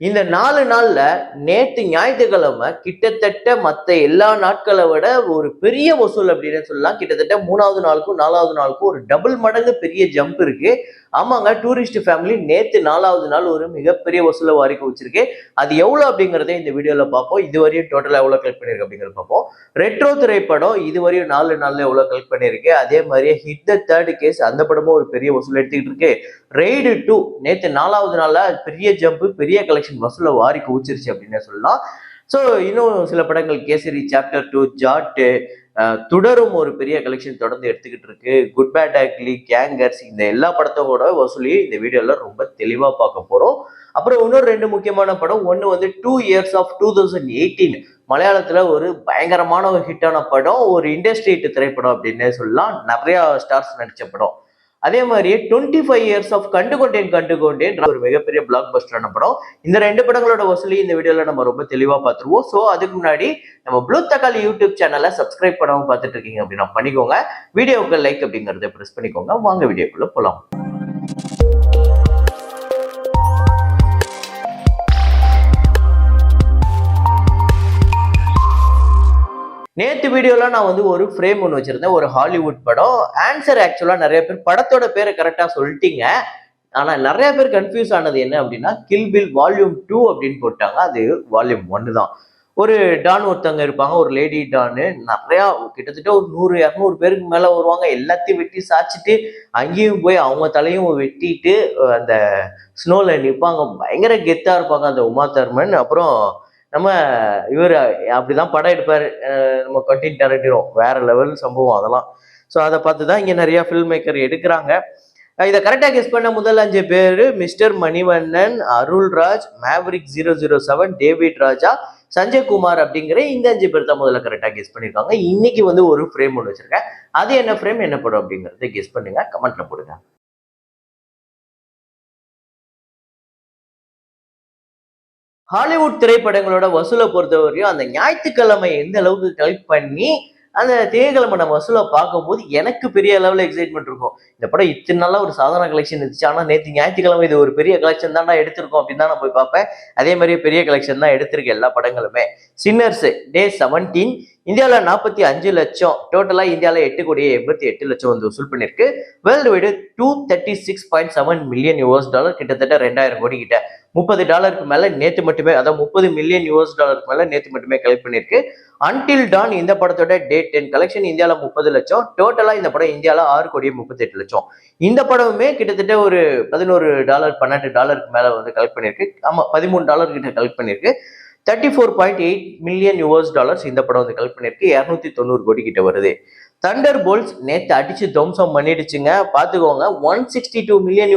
இந்த 4 நாள்ல நேத்து ஞாயிற்றுக்கிழமை கிட்டத்தட்ட மத்த எல்லா நாட்களை விட ஒரு பெரிய வசூல் அப்படின்னு சொல்லலாம். கிட்டத்தட்ட 3வது நாளுக்கும் 4வது நாளுக்கும் ஒரு டபுள் மடங்கு பெரிய ஜம்ப் இருக்கு. ஆமாங்க, டூரிஸ்ட் ஃபேமிலி நேத்து 4வது நாள் ஒரு மிகப்பெரிய வசூலை வாரி குவிச்சிருக்கு. அது எவ்வளவு அப்படிங்கறத இந்த வீடியோல பார்ப்போம். இதுவரையும் டோட்டலா எவ்வளவு கலெக்ட் பண்ணிருக்கு அப்படிங்கறத பார்ப்போம். ரெட்ரோ திரைப்படம் இதுவரையும் 4 நாள்ல எவ்வளவு கலெக்ட் பண்ணிருக்கு, அதே மாதிரியே ஹிட் த தேர்ட் கேஸ் அந்த படமும் ஒரு பெரிய வசூல் எடுத்துக்கிட்டு இருக்கு. ரெய்டு 2 நேத்து 4வது நாள்ல பெரிய ஜம்ப், பெரிய கலெக்ஷன் வசூல வாரி குவிச்சிருச்சு அப்படின்னு சொல்லலாம். ஸோ இன்னும் சில படங்கள் கேசரி சாப்டர் 2, ஜாட்டு, தொடரும் ஒரு பெரிய கலெக்ஷன் தொடர்ந்து எடுத்துக்கிட்டு இருக்கு. குட் பேட் அக்லி, கேங்கர்ஸ் இந்த எல்லா படத்தோட வசூலியும் இந்த வீடியோல ரொம்ப தெளிவா பார்க்க போறோம். அப்புறம் இன்னொரு 2 முக்கியமான படம். ஒன்னு வந்து 2 இயர்ஸ் ஆஃப் 2018 மலையாளத்துல ஒரு பயங்கரமான ஒரு ஹிட்டான படம், ஒரு இண்டஸ்ட்ரி ஹிட் திரைப்படம் அப்படின்னு சொல்லலாம். நிறைய ஸ்டார்ஸ் நடிச்ச படம். அதே மாதிரியே 25 இயர்ஸ் ஆஃப் கண்டுகொண்டேன் ஒரு மிகப்பெரிய பிளாக் பஸ்டரான படம். இந்த 2 படங்களோட வசூலி இந்த வீடியோல நம்ம ரொம்ப தெளிவா பார்த்துருவோம். ஸோ அதுக்கு முன்னாடி நம்ம ப்ளூ தக்காளி யூடியூப் சேனலை சப்ஸ்கிரைப் பண்ணாம பார்த்துட்டு இருக்கீங்க அப்படின்னா பண்ணிக்கோங்க. வீடியோவுக்கு லைக் அப்படிங்கறத பிரஸ் பண்ணிக்கோங்க. வாங்க வீடியோக்குள்ள போலாம். நேற்று வீடியோல நான் வந்து ஒரு ஃப்ரேம் ஒன்று வச்சிருந்தேன், ஒரு ஹாலிவுட் படம். ஆன்சர் ஆக்சுவலா நிறைய பேர் படத்தோட பேரை கரெக்டா சொல்லிட்டீங்க. ஆனா நிறைய பேர் கன்ஃபியூஸ் ஆனது என்ன அப்படின்னா, கில் பில் வால்யூம் 2 அப்படின்னு போட்டாங்க. அது வால்யூம் 1 தான். ஒரு டான் ஒருத்தவங்க இருப்பாங்க, ஒரு லேடி டானு. நிறைய கிட்டத்தட்ட ஒரு 100-200 பேருக்கு மேல வருவாங்க. எல்லாத்தையும் வெட்டி சாச்சிட்டு அங்கேயும் போய் அவங்க தலையும் வெட்டிட்டு அந்த ஸ்னோல நிற்பாங்க. பயங்கர கெத்தா இருப்பாங்க அந்த உமா தர்மன். அப்புறம் நம்ம இவர் அப்படிதான் படம் எடுப்பாரு. நம்ம குவென்டின் டாரன்டினோ வேற லெவல் சம்பவம் அதெல்லாம். ஸோ அதை பார்த்து தான் இங்க நிறைய ஃபில்ம் மேக்கர் எடுக்கிறாங்க. இதை கரெக்டா கெஸ் பண்ண முதல் 5 பேரு mister Manivannan, Arulraj, Maverick 007, David Raja, Sanjay Kumar அப்படிங்கிற இந்த 5 பேர் தான் முதல்ல கரெக்டா கெஸ் பண்ணிருக்காங்க. இன்னைக்கு வந்து ஒரு ஃப்ரேம் ஒன்று வச்சிருக்கேன். அது என்ன ஃப்ரேம், என்ன படம் அப்படிங்கறத கெஸ் பண்ணுங்க, கமெண்ட்ல போடுங்க. ஹாலிவுட் திரைப்படங்களோட வசூலை பொறுத்தவரையும் அந்த ஞாயிற்றுக்கிழமை எந்த அளவுக்கு கலெக்ட் பண்ணி அந்த திங்கட்கிழமை நம்ம வசூலை பார்க்கும்போது எனக்கு பெரிய அளவில் எக்ஸைட்மெண்ட் இருக்கும். இந்த படம் இத்தனை நாளா ஒரு சாதாரண கலெக்ஷன் இருந்துச்சு, ஆனா நேற்று ஞாயிற்றுக்கிழமை இது ஒரு பெரிய கலெக்ஷன் தான் எடுத்திருக்கோம் அப்படின்னு தான் நான் போய் பார்ப்பேன். அதே மாதிரி பெரிய கலெக்ஷன் தான் எடுத்திருக்கு எல்லா படங்களுமே. சின்னர்ஸ் டே 17 இந்தியாவில் 45 லட்சம், டோட்டலா இந்தியாவில் 8,88,00,000 வந்து வசூல் பண்ணிருக்கு. வேர்ல்டு வைடு $236.7 மில்லியன், கிட்டத்தட்ட 2000 கோடி கிட்ட. $30 மேல நேத்து மட்டுமே, அதாவது $30 மில்லியன் மேல நேத்து மட்டுமே கலெக்ட் பண்ணிருக்கு. அன்டில் டான் இந்த படத்தோட டே 10 கலெக்ஷன் இந்தியாவில் 30 லட்சம், டோட்டலா இந்த படம் இந்தியாவில் 6,38,00,000. இந்த படமுமே கிட்டத்தட்ட ஒரு $11 $12 மேல வந்து கலெக்ட் பண்ணிருக்கு. ஆமா, $13 கிட்ட கலெக்ட் பண்ணிருக்கு. $34.8 மில்லியன் இந்த படம் வந்து கலெக்ட் பண்ணிருக்கு. 290 கோடி கிட்ட வருது. தண்டர் போல்ட்ஸ் நேத்து அடிச்சு துவம்சம் பண்ணிடுச்சுங்க. பாத்துக்கோங்க, $162 மில்லியன்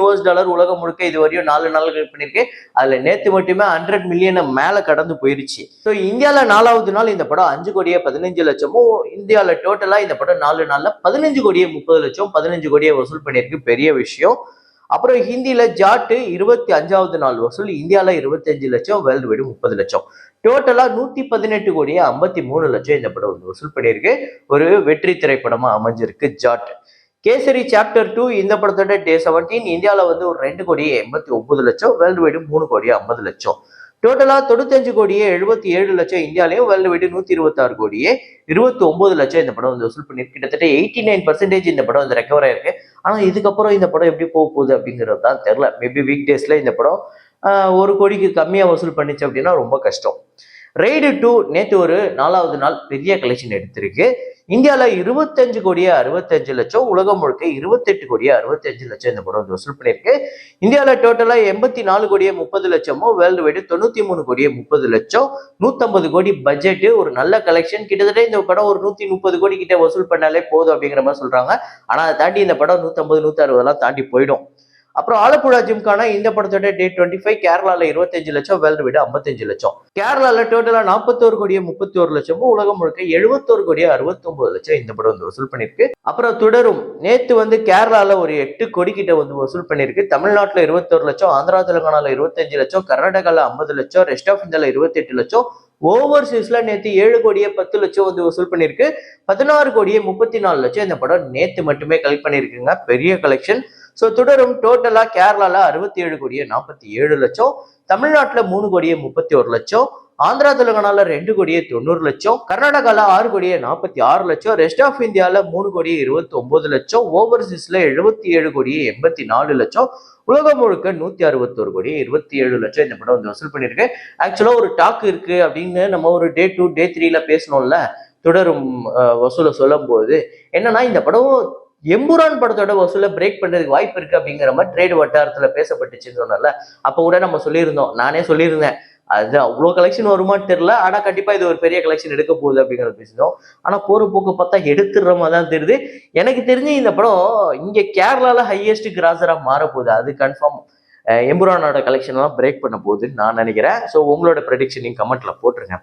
உலகம் முழுக்க இது வரையும் 4 நாள் கலெக்ட் பண்ணிருக்கு. அதுல நேத்து மட்டுமே 100 மில்லியனை மேல கடந்து போயிருச்சு. ஸோ இந்தியால 4வது நாள் இந்த படம் 5,15,00,000, இந்தியால டோட்டலா இந்த படம் 4 நாள்ல 15,30,00,000, 15 கோடியை வசூல் பண்ணிருக்கு. பெரிய விஷயம். அப்புறம் ஹிந்தியில ஜாட்டு 25வது நாள் வசூல் இந்தியால 25 லட்சம், வேர்ல்டு வைடு 30 லட்சம். டோட்டலா 118 கோடியே 53 லட்சம் இந்த படம் வந்து வசூல் பண்ணியிருக்கு. ஒரு வெற்றி திரைப்படமா அமைஞ்சிருக்கு ஜாட். கேசரி சாப்டர் 2 இந்த படத்தோட டே 17 இந்தியாவில வந்து ஒரு 2,89,00,000, வேர்ல்டு வைடு 3,50,00,000. டோட்டலா 95 கோடியே 77 லட்சம் இந்தியாலையும், வேர்ல்டு வைடு 126 கோடியே 29 லட்சம் இந்த படம் வந்து வசூல் பண்ணிருக்கு. கிட்டத்தட்ட 89% இந்த படம் வந்து ரெக்கவர் ஆயிருக்கு. ஆனா இதுக்கப்புறம் இந்த படம் எப்படி போக போகுது அப்படிங்கிறது தான் தெரியல. மேபி வீக் டேஸ்ல இந்த படம் 1 கோடிக்கு கம்மியா வசூல் பண்ணிச்சு அப்படின்னா ரொம்ப கஷ்டம். ரெய்டு 2 நேற்று ஒரு 4வது நாள் பெரிய கலெக்ஷன் எடுத்திருக்கு. இந்தியாவில் 25 கோடியே 65 லட்சம், உலகம் முழுக்க 28 கோடியே 65 லட்சம் இந்த படம் வந்து வசூல் பண்ணியிருக்கு. இந்தியாவில் டோட்டலா 84 கோடியே 30 லட்சமும், வேர்ல்டு வைடு 93 கோடியே 30 லட்சம், 150 கோடி பட்ஜெட். ஒரு நல்ல கலெக்ஷன். கிட்டத்தட்ட இந்த படம் ஒரு 130 கோடி கிட்ட வசூல் பண்ணாலே போதும் அப்படிங்கிற மாதிரி சொல்றாங்க. ஆனா அதை தாண்டி இந்த படம் 150 160 எல்லாம் தாண்டி போயிடும். அப்புறம் ஆலப்புழா ஜிம்கான இந்த படத்தோட டே 25 கேரளால 25 லட்சம், வேர்ல்டு வைடு 55 லட்சம். கேரளால டோட்டலா 41 கோடியே 31 லட்சமும், உலகம் முழுக்க 71 கோடியே 69 லட்சம் இந்த படம் வந்து வசூல் பண்ணிருக்கு. அப்புறம் தொடரும் நேத்து வந்து கேரளால ஒரு 8 கோடி கிட்ட வந்து வசூல் பண்ணிருக்கு. தமிழ்நாட்டுல 21 லட்சம், ஆந்திரா தெலுங்கானால 25 லட்சம், கர்நாடகால 50 லட்சம், ரெஸ்ட் ஆஃப் இந்தியால 28 லட்சம், ஓவர்சீஸ்ல நேத்து 7 கோடியே 10 லட்சம் வந்து வசூல் பண்ணிருக்கு. 16 கோடியே 34 லட்சம் இந்த படம் நேத்து மட்டுமே கலெக்ட் பண்ணிருக்குங்க. பெரிய கலெக்ஷன். ஸோ தொடரும் டோட்டலா கேரளால 67,47,00,000, தமிழ்நாட்டுல 3,31,00,000, ஆந்திரா தெலுங்கானால 2,90,00,000, கர்நாடகால 6,46,00,000, ரெஸ்ட் ஆஃப் இந்தியால 3,29,00,000, ஓவர்சீஸ்ல 77,84,00,000, உலகம் முழுக்க 161,27,00,000 இந்த படம் வந்து வசூல் பண்ணிருக்கு. ஆக்சுவலா ஒரு டாக் இருக்கு அப்படின்னு நம்ம ஒரு டே 2 டே 3ல பேசணும்ல தொடரும் வசூலை சொல்லும் போது என்னன்னா இந்த படம் எம்புரான் படத்தோட வசூலை பிரேக் பண்றதுக்கு வாய்ப்பு இருக்கு அப்படிங்கிற மாதிரி ட்ரேட் வட்டாரத்துல பேசப்பட்டுச்சுன்னு சொன்னால அப்ப கூட நம்ம சொல்லியிருந்தோம், நானே சொல்லியிருந்தேன் அது அவ்வளவு கலெக்ஷன் வருமான்னு தெரியல, ஆனா கண்டிப்பா இது ஒரு பெரிய கலெக்ஷன் எடுக்க போகுது அப்படிங்கறத பேசினோம். ஆனா போற போக்கு பார்த்தா எடுத்துடுற மாதிரி தான் தெரியுது. எனக்கு தெரிஞ்சு இந்த படம் இங்க கேரளால ஹையஸ்ட் கிராசரா மாற போகுது, அது கன்ஃபார்ம். எம்புரானோட கலெக்ஷன் எல்லாம் பிரேக் பண்ண போகுதுன்னு நான் நினைக்கிறேன். ஸோ உங்களோட ப்ரெடிக்ஷனையும் கமெண்ட்ல போட்டுருங்க.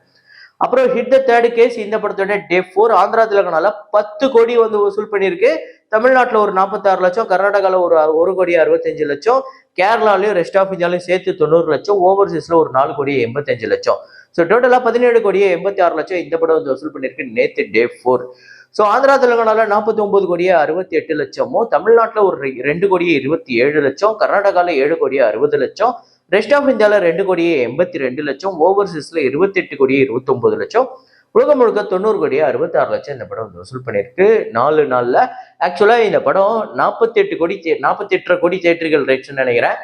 அப்புறம் ஹிட் த தேர்ட் கேஸ் இந்த படத்தோட டே 4 ஆந்திரா தெலுங்கானால 10 கோடி வந்து வசூல் பண்ணியிருக்கு. தமிழ்நாட்டில் ஒரு 46 லட்சம், கர்நாடகாவில் ஒரு 1,65,00,000, கேரளாலையும் ரெஸ்ட் ஆஃப் இந்தியாலையும் சேர்த்து 90 லட்சம், ஓவர்சீஸ்ல ஒரு 4,85,00,000. ஸோ டோட்டலா 17,86,00,000 இந்த படம் வந்து வசூல் பண்ணியிருக்கு நேத்து டே 4. ஸோ ஆந்திரா தெலுங்கானால 49,68,00,000, தமிழ்நாட்டில் ஒரு 2,27,00,000, கர்நாடகாவில் 7,60,00,000, ரெஸ்ட் ஆஃப் இந்தியாவில் 2,82,00,000, ஓவர்சீஸ்ல 28,29,00,000, உலகம் முழுக்க 90,66,00,000 இந்த படம் வந்து வசூல் பண்ணியிருக்கு 4 நாள்ல. ஆக்சுவலா இந்த படம் 48 கோடி தியேட்டர்கள் ரேட்ஸ்ன்னு நினைக்கிறேன்.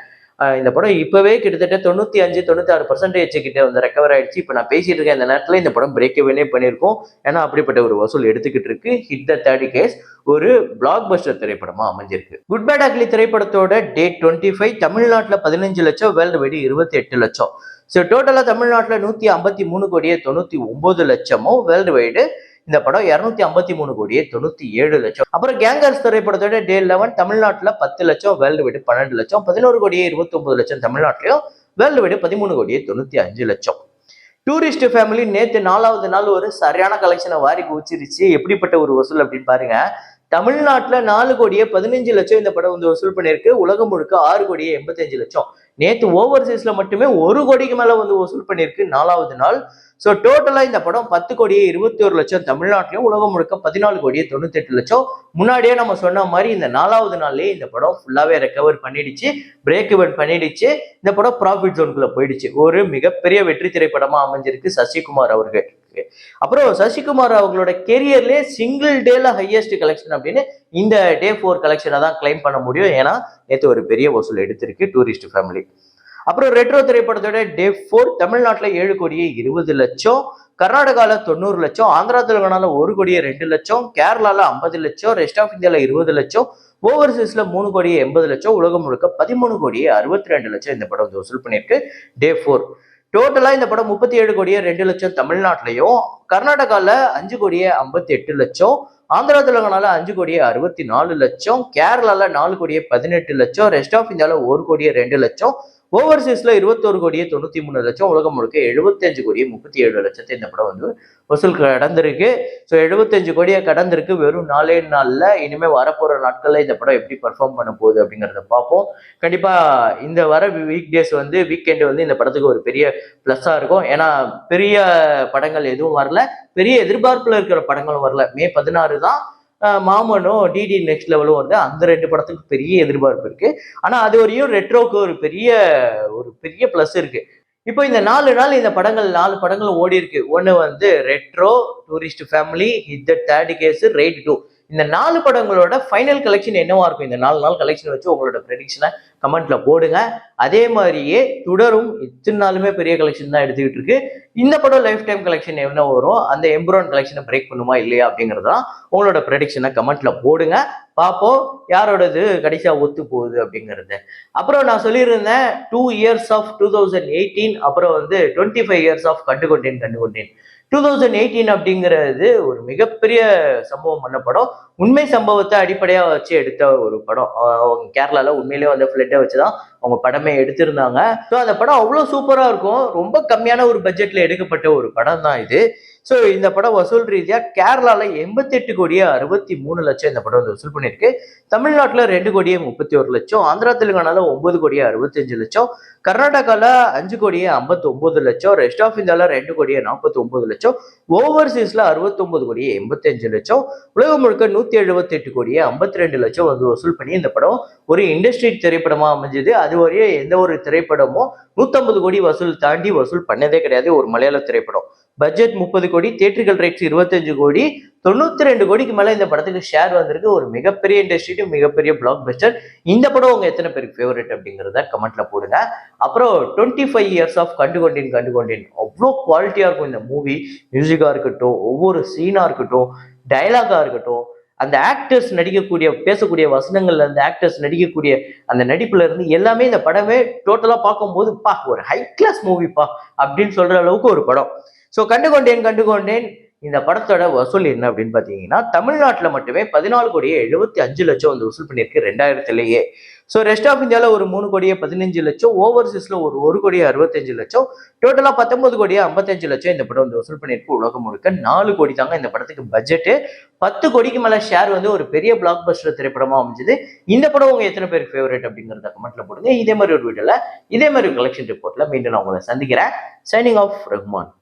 இந்த படம் இப்பவே கிட்டத்தட்ட 95-96% கிட்ட வந்து ரெக்கவர் ஆயிடுச்சு. இப்ப நான் பேசிட்டு இருக்கேன் இந்த நேரத்துல இந்த படம் பிரேக் எவனே பண்ணியிருக்கோம். ஏன்னா அப்படிப்பட்ட ஒரு வசூல் எடுத்துக்கிட்டு இருக்கு. ஹிட் த தேர்ட் கேஸ் ஒரு பிளாக் பஸ்டர் திரைப்படமா அமைஞ்சிருக்கு. குட் பேட் அக்லி திரைப்படத்தோட டேட் 25 தமிழ்நாட்டுல 15 லட்சம், வேர்ல்டு வைடு 28 லட்சம். ஸோ டோட்டலா தமிழ்நாட்டுல 153,99,00,000, வேர்ல்டு வைடு இந்த படம் 253,97,00,000. அப்புறம் கேங்கர்ஸ் திரைப்படத்தோட டே 11 தமிழ்நாட்டுல 10 லட்சம், வேர்ல்டு வைடு 12 லட்சம், 11,29,00,000 தமிழ்நாட்டிலையும், வேர்ல்டு வைடு 13,95,00,000. டூரிஸ்ட் ஃபேமிலி நேத்து 4வது நாள் ஒரு சரியான கலெக்ஷனை வாரி குவிச்சிருச்சு. எப்படிப்பட்ட ஒரு வசூல் அப்படின்னு பாருங்க. தமிழ்நாட்டுல 4,15,00,000 இந்த படம் வந்து வசூல் பண்ணியிருக்கு. உலகம் முழுக்க 6,85,00,000. நேத்து ஓவர்சீஸ்ல மட்டுமே 1 கோடிக்கு மேல வந்து வசூல் பண்ணியிருக்கு 4வது நாள். ஸோ டோட்டலா இந்த படம் 10,21,00,000 தமிழ்நாட்டிலையும், உலகம் முழுக்க 14,98,00,000. முன்னாடியே நம்ம சொன்ன மாதிரி இந்த 4வது நாள்லயே இந்த படம் ஃபுல்லாவே ரெக்கவர் பண்ணிடுச்சு, பிரேக் இவன் பண்ணிடுச்சு. இந்த படம் ப்ராஃபிட் ஜோனுக்குள்ள போயிடுச்சு. ஒரு மிகப்பெரிய வெற்றி திரைப்படமா அமைஞ்சிருக்கு சசிகுமார் அவர்கள். அப்புறம் சசிகுமார் அவங்களோட கெரியர்லேயே சிங்கிள் டேல ஹையஸ்ட் கலெக்ஷன் அப்படின்னு இந்த டே 4 கலெக்ஷனை தான் கிளைம் பண்ண முடியும். ஏன்னா நேற்று ஒரு பெரிய வசூல் எடுத்திருக்கு டூரிஸ்ட் ஃபேமிலி. அப்புறம் ரெட்ரோ திரைப்படத்தோட டே 4 தமிழ்நாட்டில் 7,20,00,000, கர்நாடகால 90 லட்சம், ஆந்திரா தெலுங்கானால 1,02,00,000, கேரளால 50 லட்சம், ரெஸ்ட் ஆஃப் இந்தியால 20 லட்சம், ஓவர்சீஸ்ல 3,80,00,000, உலகம் முழுக்க 13,62,00,000 இந்த படம் வந்து வசூல் பண்ணியிருக்கு டே 4. டோட்டலா இந்த படம் 37,02,00,000 தமிழ்நாட்டிலையும், கர்நாடகால 5,58,00,000, ஆந்திரா தெலுங்கானால 5,64,00,000, கேரளால 4,18,00,000, ரெஸ்ட் ஆஃப் இந்தியால 1,02,00,000, ஓவர்சீஸ்ல 21,93,00,000, உலகம் முழுக்க 75,37,00,000 இந்த படம் வந்து வசூல் கடந்திருக்கு. ஸோ 75 கோடியை கடந்திருக்கு வெறும் 4 நாள்ல. இனிமே வரப்போற நாட்கள்ல இந்த படம் எப்படி பர்ஃபார்ம் பண்ண போகுது அப்படிங்கிறத பார்ப்போம். கண்டிப்பா இந்த வர வீக் டேஸ் வந்து வீக்கெண்ட் வந்து இந்த படத்துக்கு ஒரு பெரிய பிளஸ்ஸா இருக்கும். ஏன்னா பெரிய படங்கள் எதுவும் வரல, பெரிய எதிர்பார்ப்புல இருக்கிற படங்களும் வரல. மே 16 தான் மாமனும் டிடி நெக்ஸ்ட் லெவலும் வருது. அந்த 2 படத்துக்கு பெரிய எதிர்பார்ப்பு இருக்கு. ஆனா அது வரையும் ரெட்ரோக்கு ஒரு பெரிய பிளஸ் இருக்கு. இப்போ இந்த 4 நாள் இந்த படங்கள் 4 படங்கள் ஓடி இருக்கு. ஒன்னு வந்து ரெட்ரோ, டூரிஸ்ட் ஃபேமிலி, ஹிட் த தேர்ட் கேஸ், ரெய்ட் 2. இந்த 4 படங்களோட ஃபைனல் கலெக்ஷன் என்னவா இருக்கும்? இந்த 4 நாள் கலெக்ஷன் வச்சு உங்களோட ப்ரெடிக்ஷனை கமெண்ட்ல போடுங்க. அதே மாதிரியே தொடரும் இத்தனை நாளுமே பெரிய கலெக்ஷன் தான் எடுத்துக்கிட்டு இருக்கு. இந்த படம் லைஃப் டைம் கலெக்ஷன் என்ன வரும், அந்த எம்புரான் கலெக்ஷனை பிரேக் பண்ணுமா இல்லையா அப்படிங்கிறதான் உங்களோட ப்ரெடிக்ஷனை கமெண்ட்ல போடுங்க. பார்ப்போம் யாரோடது கடைசியா ஒத்து போகுது அப்படிங்கிறது. அப்புறம் நான் சொல்லியிருந்தேன் 2 years ஆஃப் 2018, அப்புறம் வந்து 25 years ஆஃப் கண்டுகொண்டேன் 2018 அப்படிங்கிறது ஒரு மிகப்பெரிய சம்பவம் பண்ண படம். உண்மை சம்பவத்தை அடிப்படையா வச்சு எடுத்த ஒரு படம். அவங்க கேரளால உண்மையிலேயே வந்து ஃபிளட்டை வச்சுதான் அவங்க படமே எடுத்திருந்தாங்க. ஸோ அந்த படம் அவ்வளோ சூப்பரா இருக்கும். ரொம்ப கம்மியான ஒரு பட்ஜெட்ல எடுக்கப்பட்ட ஒரு படம் தான் இது. ஸோ இந்த படம் வசூல் ரீதியா கேரளால 88 கோடியே 63 லட்சம் இந்த படம் வந்து வசூல் பண்ணியிருக்கு. தமிழ்நாட்டுல 2 கோடியே 31 லட்சம், ஆந்திரா தெலுங்கானால 9 கோடியே 65 லட்சம், கர்நாடகால 5 கோடியே 59 லட்சம், ரெஸ்ட் ஆஃப் இந்தியால 2 கோடியே 49 லட்சம், ஓவர்சீஸ்ல 69 கோடியே 85 லட்சம், உலகம் முழுக்க 178 கோடியே 52 லட்சம் வந்து வசூல் பண்ணி இந்த படம் ஒரு இண்டஸ்ட்ரி திரைப்படமா அமைஞ்சது. அது வரையும் எந்த ஒரு திரைப்படமும் 150 கோடி வசூல் தாண்டி வசூல் பண்ணதே கிடையாது ஒரு மலையாள திரைப்படம். பட்ஜெட் 30 கோடி, தியேட்டர்கள் ரைட்ஸ் 25 கோடி, 92 கோடிக்கு மேல இந்த படத்துக்கு ஷேர் வந்திருக்கு. ஒரு மிகப்பெரிய இண்டஸ்ட்ரி, மிகப்பெரிய பிளாக் பஸ்டர். இந்த படம் உங்க எத்தனை பேருக்கு ஃபேவரட் அப்படிங்கிறத கமெண்ட்ல போடுங்க. அப்புறம் 25 இயர்ஸ் ஆஃப் கண்டு கொண்டேன் அவ்வளோ குவாலிட்டியா இருக்கும் இந்த மூவி. மியூசிக்கா இருக்கட்டும், ஒவ்வொரு சீனா இருக்கட்டும், டயலாகா இருக்கட்டும், அந்த ஆக்டர்ஸ் நடிக்கக்கூடிய பேசக்கூடிய வசனங்கள்ல இருந்து ஆக்டர்ஸ் நடிக்கக்கூடிய அந்த நடிப்புல இருந்து எல்லாமே இந்த படமே டோட்டலா பார்க்கும்போது பா ஒரு ஹை கிளாஸ் மூவிப்பா அப்படின்னு சொல்ற அளவுக்கு ஒரு படம். ஸோ கண்டு கொண்டேன் இந்த படத்தோட வசூல் என்ன அப்படின்னு பாத்தீங்கன்னா தமிழ்நாட்டில் மட்டுமே 14 கோடியே 75 லட்சம் வந்து வசூல் பண்ணியிருக்கு 2000லேயே. ஸோ ரெஸ்ட் ஆஃப் இந்தியாவில் ஒரு 3 கோடியே 15 லட்சம், ஓவர்சீஸ்ல ஒரு 1 கோடியே 65 லட்சம், டோட்டலா 19 கோடியே 55 லட்சம் இந்த படம் வந்து வசூல் பண்ணியிருக்கு. உலகம் முழுக்க 4 கோடி தாங்க இந்த படத்துக்கு பட்ஜெட். 10 கோடிக்கு மேல ஷேர் வந்து ஒரு பெரிய பிளாக் பஸ்டர் திரைப்படமா அமைஞ்சது. இந்த படம் உங்க எத்தனை பேருக்கு ஃபேவரட் அப்படிங்கறத கமெண்ட்ல போடுங்க. இதே மாதிரி ஒரு வீடியோல இதே மாதிரி கலெக்ஷன் ரிப்போர்ட்ல மீண்டும் நான் உங்களை சந்திக்கிறேன். Signing off Rahman.